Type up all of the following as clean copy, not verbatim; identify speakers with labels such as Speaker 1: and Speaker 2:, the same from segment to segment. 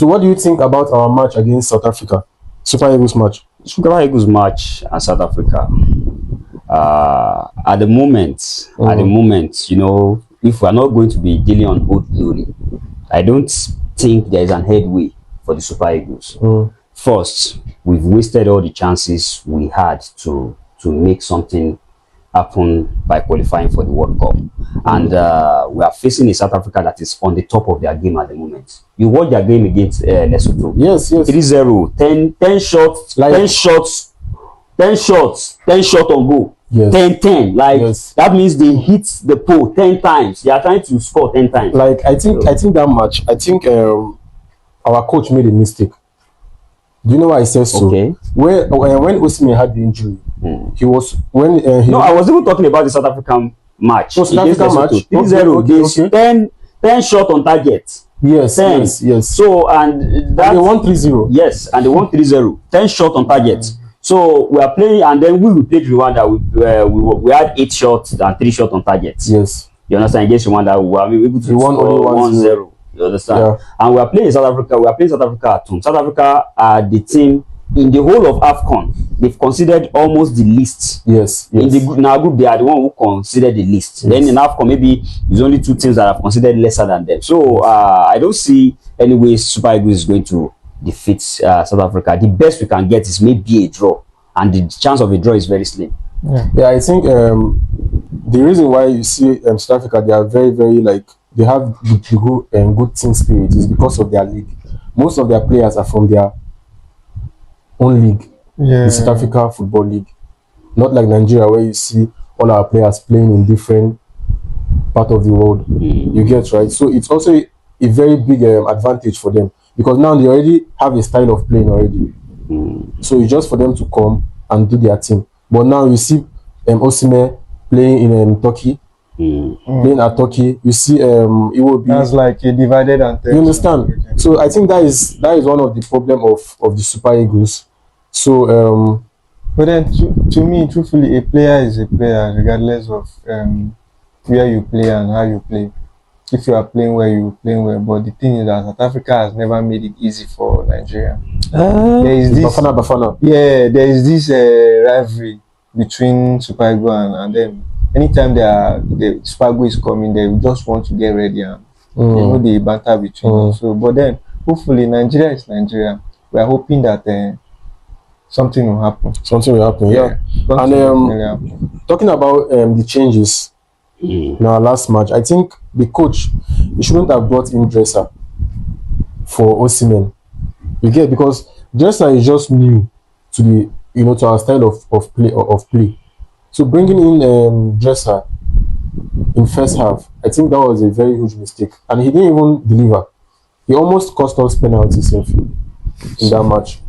Speaker 1: So what do you think about our match against South Africa? Super Eagles match.
Speaker 2: Super Eagles match and South Africa. At the moment, you know, if we are not going to be dealing on Old Glory, I don't think there is an headway for the Super Eagles. First, we've wasted all the chances we had to make something happen by qualifying for the World Cup. And we are facing a South Africa that is on the top of their game at the moment. You watch their game against Lesotho.
Speaker 1: Yes.
Speaker 2: 3-0, 10 shots, like, 10 shots on goal.
Speaker 1: Yes.
Speaker 2: 10. Like,
Speaker 1: yes.
Speaker 2: That means they hit the pole 10 times. They are trying to score 10 times.
Speaker 1: Like, I think that match, I think our coach made a mistake. Do you know why I said so?
Speaker 2: Okay.
Speaker 1: When Osimhen had the injury, he was
Speaker 2: no, I was even talking about the South African match.
Speaker 1: South African match.
Speaker 2: 3-0.
Speaker 1: Okay.
Speaker 2: 10 shot on target.
Speaker 1: Yes.
Speaker 2: 10.
Speaker 1: Yes.
Speaker 2: So and that
Speaker 1: they won 3-0.
Speaker 2: Yes, and they won 3-0. 10 shot on target. So we are playing, and then we played Rwanda. We had 8 shots and 3 shots on target.
Speaker 1: Yes.
Speaker 2: You understand? Against Rwanda, we were able to score 1-0. You understand? Yeah. And we are playing South Africa. We are playing South Africa at home. South Africa are the team in the whole of AFCON. They've considered almost the least.
Speaker 1: Yes.
Speaker 2: In our group, they are the one who considered the least. Then in AFCON, maybe there's only 2 teams that have considered lesser than them. So I don't see any way Super Eagles is going to defeat South Africa. The best we can get is maybe a draw, and the chance of a draw is very slim.
Speaker 1: Yeah, I think the reason why you see South Africa, they are very, very, like, they have good team spirit is because of their league. Most of their players are from their own league, the South Africa Football League. Not like Nigeria, where you see all our players playing in different part of the world. You get, right? So it's also a very big advantage for them, because now they already have a style of playing already. So it's just for them to come and do their thing. But now you see Osimhen playing in Turkey. Playing at Turkey, you see it will be,
Speaker 3: that's like a divided and
Speaker 1: you understand. So I think that is one of the problem of the Super Eagles. So
Speaker 3: but then to me, truthfully, a player is a player regardless of where you play and how you play. If you are playing well, you playing well. But the thing is that South Africa has never made it easy for Nigeria. There is this
Speaker 1: Bafana.
Speaker 3: Yeah, there is this rivalry between Super Eagles and them. Anytime the Super Eagles is coming, they just want to get ready and you know the banter between them. So, but then hopefully Nigeria is Nigeria. We are hoping that something will happen.
Speaker 1: Something will happen. Yeah. And talking about the changes in our last match, I think the coach, he shouldn't have brought in Dresser for Osimhen. You get, because Dresser is just new to the to our style of play. So bringing in Dresser in first half, I think that was a very huge mistake, and he didn't even deliver. He almost cost us penalties in that match.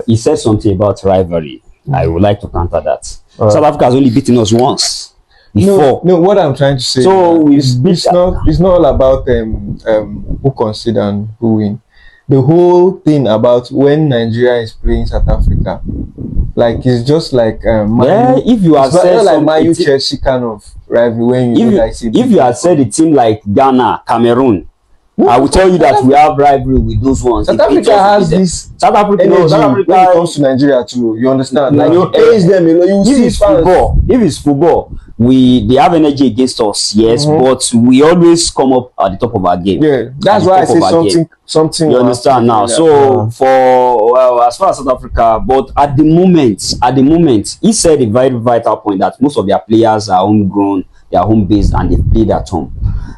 Speaker 2: He said something about rivalry. I would like to counter that. South Africa has only beaten us once before.
Speaker 3: No, what I'm trying to say.
Speaker 2: So
Speaker 3: it's not all about who concede and who win. The whole thing about when Nigeria is playing South Africa, like, it's just like
Speaker 2: if you had said
Speaker 3: like Man Chelsea kind of rivalry, when
Speaker 2: if you had said a team like Ghana, Cameroon, I will tell you that we have rivalry with those ones.
Speaker 3: South Africa has this
Speaker 2: South Africa
Speaker 3: when it comes to Nigeria too. You understand? Like, you praise them, you see
Speaker 2: if it's football, they have energy against us, yes, but we always come up at the top of our game.
Speaker 3: Yeah, that's why I say something.
Speaker 2: You understand now? So as far as South Africa, but at the moment, he said a very vital point that most of their players are homegrown, they are home based, and they played at home,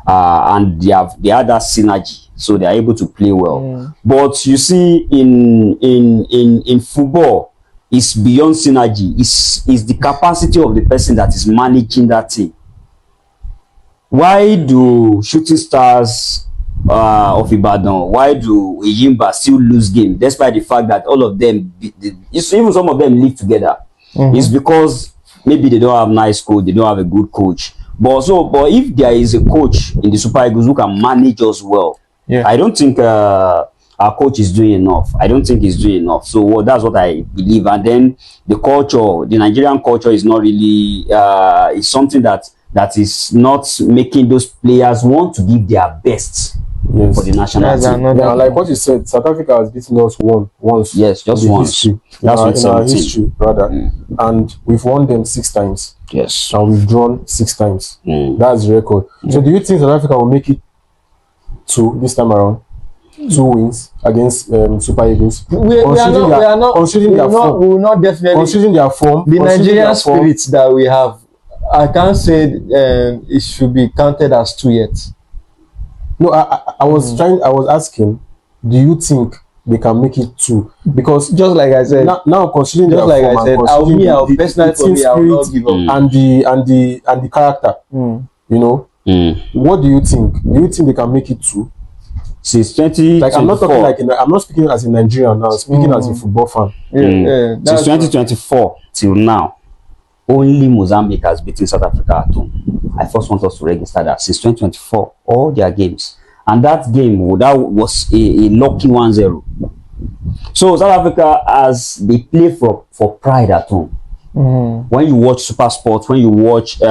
Speaker 2: and they have that synergy, so they are able to play well. But you see, in football, it's beyond synergy. It's the capacity of the person that is managing that team. Why do Shooting Stars of Ibadan, why do Yimba still lose game, despite the fact that all of them, even some of them live together? It's because maybe they don't have nice coach, they don't have a good coach. But if there is a coach in the Super Eagles who can manage us well, I don't think our coach is doing enough. I don't think he's doing enough. So that's what I believe. And then the culture, the Nigerian culture, is not really it's something that is not making those players want to give their best.
Speaker 1: Yes.
Speaker 2: for the national
Speaker 3: That's
Speaker 2: team.
Speaker 3: another
Speaker 1: Yeah, like
Speaker 3: thing.
Speaker 1: what you said, South Africa has beaten us once.
Speaker 2: Yes, just
Speaker 1: in the
Speaker 2: once.
Speaker 1: History,
Speaker 2: That's with
Speaker 1: in our
Speaker 2: 17.
Speaker 1: history, rather. And we've won them 6 times.
Speaker 2: Yes.
Speaker 1: And we've drawn 6 times.
Speaker 2: Mm.
Speaker 1: That's the record. So do you think South Africa will make it to this time around? 2 wins against Super Eagles.
Speaker 3: We are not.
Speaker 1: Considering their form.
Speaker 3: We will not definitely.
Speaker 1: Considering their form.
Speaker 3: The
Speaker 1: considering
Speaker 3: Nigerian
Speaker 1: their form,
Speaker 3: spirits that we have, I can't say it should be counted as 2 yet.
Speaker 1: No, I was trying. I was asking, do you think they can make it 2? Because
Speaker 3: Just like I said,
Speaker 1: now considering
Speaker 3: just
Speaker 1: their
Speaker 3: like
Speaker 1: form
Speaker 3: I said,
Speaker 1: and
Speaker 3: I'll
Speaker 1: considering
Speaker 3: personally for
Speaker 1: team
Speaker 3: me, I will not
Speaker 1: spirit
Speaker 3: give up.
Speaker 1: and the character, you know, what do you think? Do you think they can make it 2?
Speaker 2: Since 2024.
Speaker 1: Like I'm not talking like I'm not speaking as a Nigerian now. I'm speaking as a football fan.
Speaker 3: Yeah,
Speaker 2: Since
Speaker 3: that's
Speaker 2: 2024 till now, only Mozambique has beaten South Africa at home. I first want us to register that since 2024, all their games. And that game, that was a lucky 1-0. So South Africa, as they play for pride at home. When you watch Super Sports, when you watch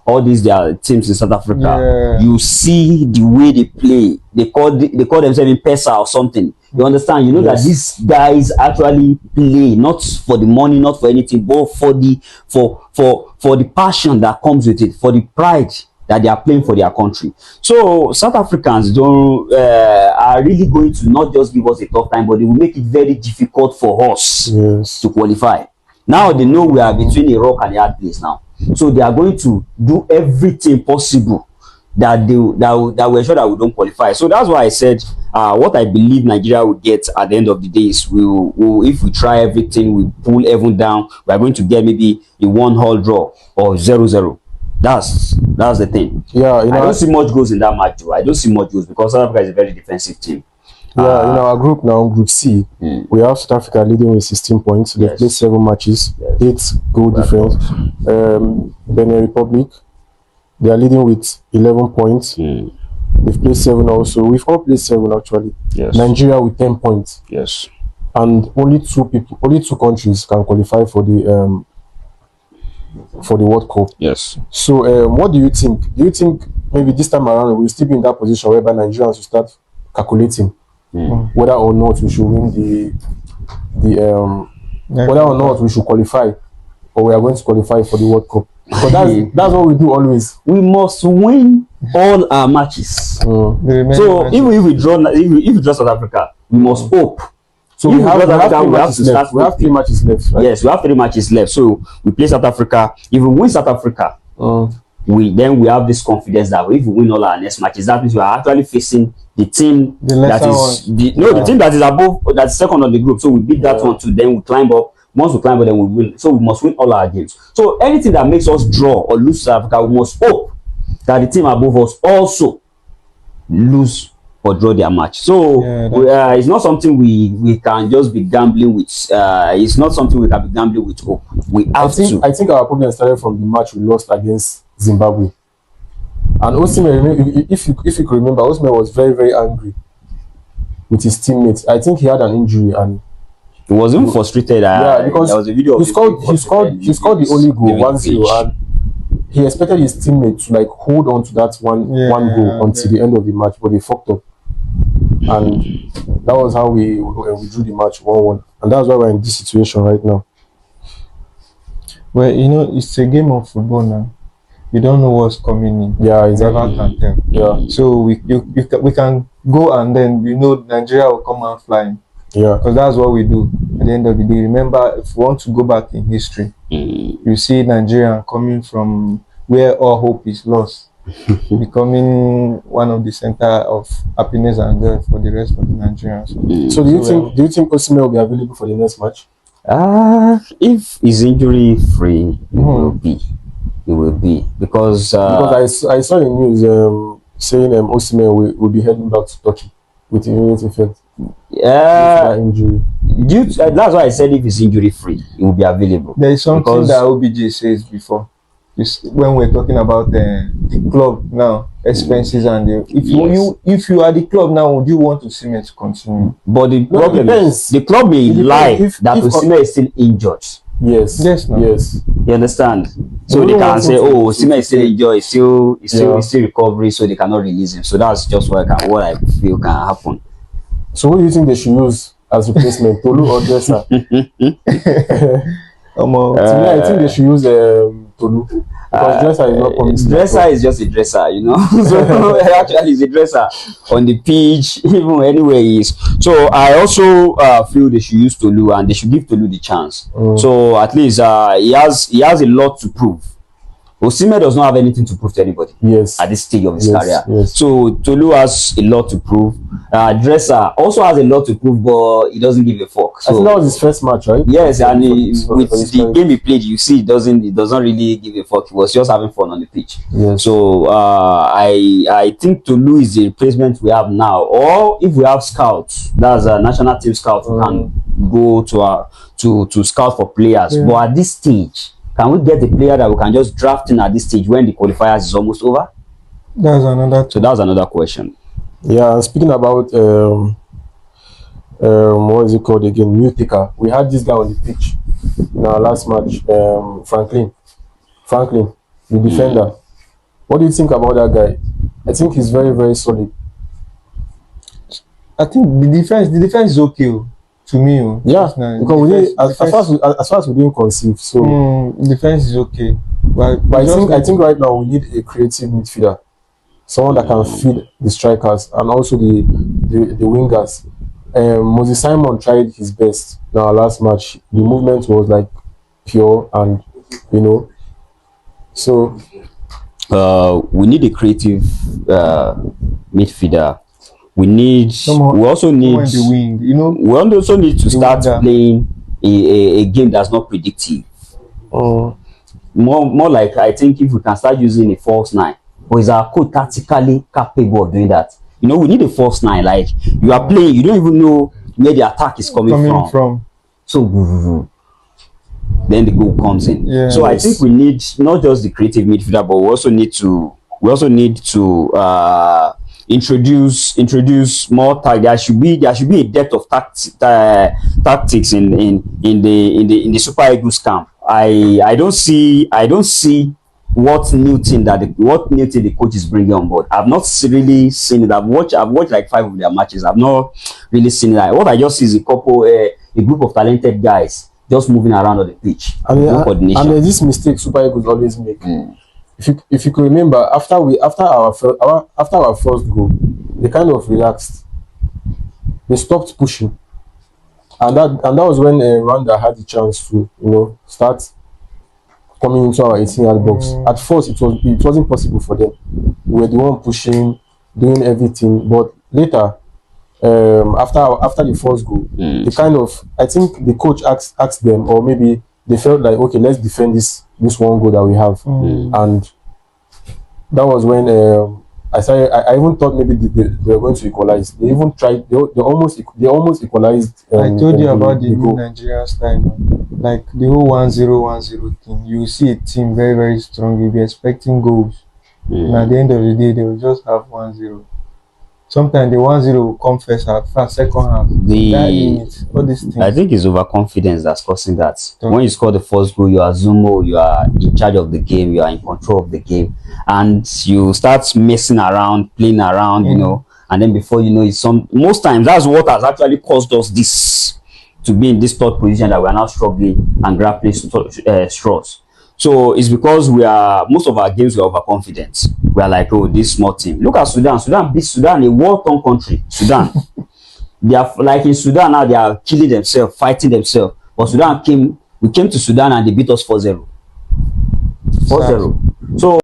Speaker 2: all these their teams in South Africa, you see the way they play. They call themselves in Pesa or something. You understand? You know that these guys actually play not for the money, not for anything, but for the passion that comes with it, for the pride that they are playing for their country. So South Africans are really going to not just give us a tough time, but they will make it very difficult for us to qualify. Now they know we are between a rock and a hard place now. So they are going to do everything possible that we ensure that we don't qualify. So that's why I said what I believe Nigeria will get at the end of the day is if we try everything, we pull everyone down, we are going to get maybe a 1-all draw or 0-0. That's the thing.
Speaker 1: Yeah,
Speaker 2: I don't see much goals in that match, though. I don't see much goals because South Africa is a very defensive team.
Speaker 1: Yeah, in our group now, Group C, we have South Africa leading with 16 points. They've played 7 matches, 8 goal difference. Benin Republic, they are leading with 11 points. They've played 7 also. We've all played 7 actually.
Speaker 2: Yes.
Speaker 1: Nigeria with 10 points.
Speaker 2: Yes.
Speaker 1: And only 2 countries can qualify for the World Cup.
Speaker 2: Yes.
Speaker 1: So, what do you think? Do you think maybe this time around we'll still be in that position whereby Nigerians will start calculating whether or not we should win whether or not we should qualify, or we are going to qualify for the World Cup? Because that's what we do always.
Speaker 2: We must win all our matches. So even if we draw South Africa, we must hope.
Speaker 1: So we have 3 matches left. Right?
Speaker 2: Yes, we have 3 matches left. So we play South Africa. If we win South Africa, we have this confidence that if we win all our next matches, that means we are actually facing the team the team that is above, that's second on the group. So we beat that one too. Then we climb up. Once we climb up, then we win. So we must win all our games. So anything that makes us draw or lose South Africa, we must hope that the team above us also lose or draw their match. So it's not something we can just be gambling with. It's not something we can be gambling with hope.
Speaker 1: I think our problem started from the match we lost against Zimbabwe. And Osimhen, if you could remember, Osimhen was very, very angry with his teammates. I think he had an injury and
Speaker 2: he was even frustrated.
Speaker 1: Because
Speaker 2: there was a video
Speaker 1: he scored the only goal 1-0, and he expected his teammates to hold on to that one goal until the end of the match, but they fucked up. And that was how we drew the match 1-1, and that's why we're in this situation right now.
Speaker 3: Well, it's a game of football now. You don't know what's coming in.
Speaker 1: Yeah, exactly.
Speaker 3: Never can tell.
Speaker 1: Yeah.
Speaker 3: So we can go, and then Nigeria will come out flying.
Speaker 1: Yeah.
Speaker 3: Because that's what we do at the end of the day. Remember, if we want to go back in history, you see Nigeria coming from where all hope is lost, becoming one of the center of happiness and joy for the rest of the Nigerians.
Speaker 1: So do you think Osimhen will be available for the next match?
Speaker 2: If he's injury free, it will be because
Speaker 1: I saw in news saying Osimhen will be heading back to Turkey with immediate effect.
Speaker 2: Yeah,
Speaker 1: injury.
Speaker 2: That's why I said if he's injury free, he will be available.
Speaker 3: There is something that OBJ says before. When we're talking about the club now, expenses and if you are the club now, would you want Osimhen to continue?
Speaker 2: But the problem is the club may lie that Osimhen is still injured.
Speaker 1: Yes.
Speaker 2: You understand? So they
Speaker 1: don't
Speaker 2: can
Speaker 1: want
Speaker 2: say,
Speaker 1: him to-
Speaker 2: oh, Osimhen is still injured,
Speaker 1: Yeah.
Speaker 2: he's still recovering, so they cannot release him. So that's just what I feel can happen.
Speaker 1: So who do you think they should use as replacement, Tolu or Dresser? To me, I think they should use Tolu because Dresser is not promising.
Speaker 2: Dresser is just a dresser, you know. So actually, he's a dresser on the pitch, even anywhere he is. So I also feel they should use Tolu and they should give Tolu the chance. So at least he has a lot to prove. Osimhen does not have anything to prove to anybody.
Speaker 1: Yes.
Speaker 2: At this stage of his
Speaker 1: Yes,
Speaker 2: career.
Speaker 1: yes.
Speaker 2: So Tolu has a lot to prove. Dresser also has a lot to prove, but he doesn't give a fuck. So
Speaker 1: I think that was his first match, right?
Speaker 2: yes, and with
Speaker 1: for his
Speaker 2: the
Speaker 1: friends.
Speaker 2: game he played, you see, he doesn't really give a fuck. He was just having fun on the pitch.
Speaker 1: Yes.
Speaker 2: So I think Tolu is the replacement we have now, or if we have scouts, that's a national team scout who can go to scout for players.
Speaker 1: Yeah.
Speaker 2: But at this stage, can we get the player that we can just draft in at this stage when the qualifiers is almost over?
Speaker 3: That's another.
Speaker 2: So that's another question.
Speaker 1: Yeah, speaking about what is it called again? Mutika. We had this guy on the pitch in our last match, Franklin, the defender. What do you think about that guy? I think he's very, very solid.
Speaker 3: I think the defense is okay to me.
Speaker 1: Yeah,
Speaker 3: personally.
Speaker 1: because we didn't, as
Speaker 3: Defense-
Speaker 1: far as we didn't conceive, so
Speaker 3: defense is okay. But
Speaker 1: I think right now we need a creative midfielder, someone that can feed the strikers and also the wingers. Moses Simon tried his best in our last match. The movement was like pure, and so
Speaker 2: We need a creative midfielder. We also need
Speaker 3: in the wing.
Speaker 2: we also need to start
Speaker 3: winger.
Speaker 2: playing a game that's not predictive. More like, I think if we can start using a false nine, or is our coach tactically capable of doing that? We need a false nine. Like, you are playing, you don't even know where the attack is coming from. So then the goal comes in.
Speaker 3: Yeah.
Speaker 2: So I think we need not just the creative midfielder, but we also need to introduce more tactics. There should be a depth of tactics in the Super Eagles camp. I don't see what new thing the coach is bringing on board. I've not really seen it. I've watched like 5 of their matches. I've not really seen that. What I just see is a group of talented guys just moving around on the pitch. No coordination.
Speaker 1: And there's this mistake Super Eagles always make. If you could remember, after our first goal, they kind of relaxed. They stopped pushing, and that was when Rwanda had the chance to start coming into our 18-yard box. At first, it wasn't possible for them. We were the one pushing, doing everything, but later, after the first goal, they kind of, I think the coach asked them, or maybe they felt like, okay, let's defend this one goal that we have. And that was when I even thought maybe they were going to equalize. They even tried. They almost equalized.
Speaker 3: I told you about the
Speaker 1: goal.
Speaker 3: Nigerian style, like the whole 1-0 thing. You see a team very, very strong. You'll be expecting goals, and at the end of the day, they will just have 1-0. Sometimes the 1-0 will come first half, second half. All these things.
Speaker 2: I think it's overconfidence that's causing that. When you score the first goal, you assume you are in charge of the game, you are in control of the game, and you start messing around, playing around, and then before you know it, most times that's what has actually caused us this to be in this third position that we are now struggling and grappling straws. So it's because most of our games, we are overconfident. We are like, oh, this small team. Look at Sudan. Sudan beat Sudan, a war-torn country. Sudan. They are like in Sudan now, they are killing themselves, fighting themselves. But we came to Sudan and they beat us 4-0. 4-0. So